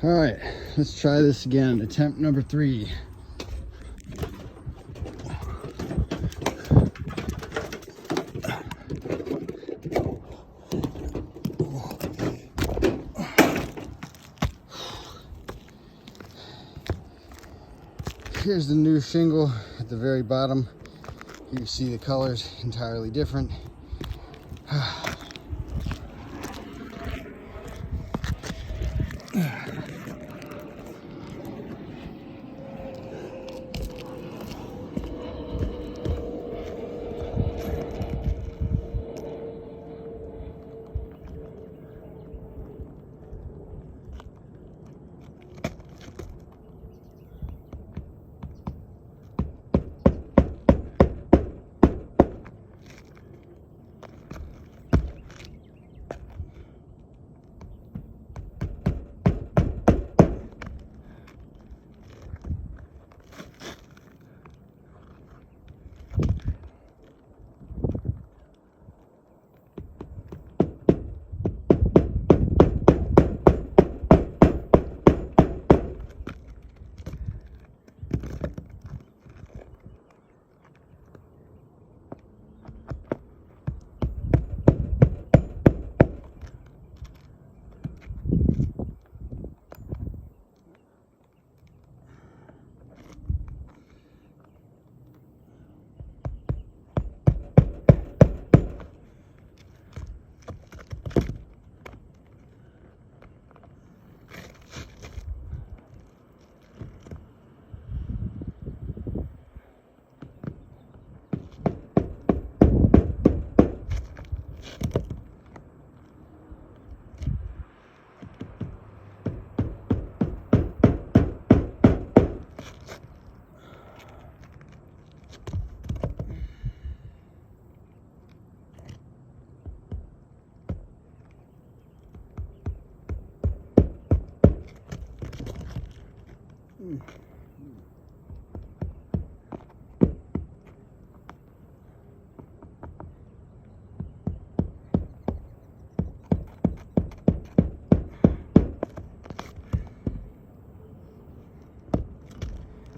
All right, let's try this again. Attempt number 3. Here's the new shingle at the very bottom. You can see the colors entirely different.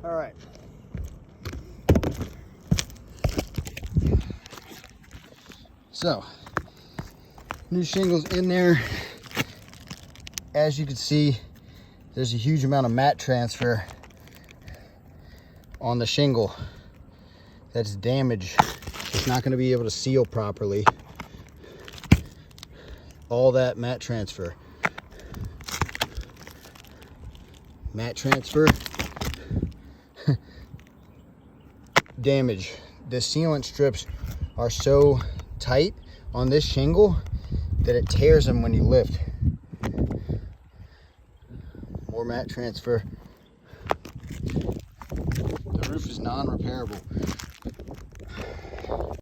All right. So, new shingles in there. As you can see, there's a huge amount of mat transfer on the shingle. That's damage. It's not going to be able to seal properly. All that mat transfer. Mat transfer. Damage. The sealant strips are so tight on this shingle that it tears them when you lift. More mat transfer. The roof is non-repairable.